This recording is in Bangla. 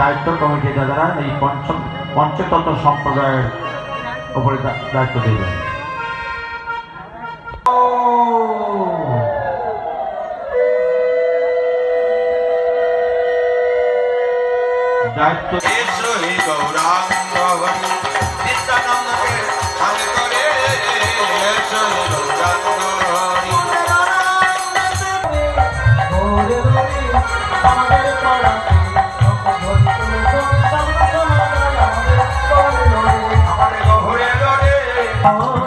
দায়িত্ব কমিটি যারা এই পঞ্চতত্ত্ব সম্প্রদায়ের উপরে দায়িত্ব দেবেন। দায়িত্ব Oh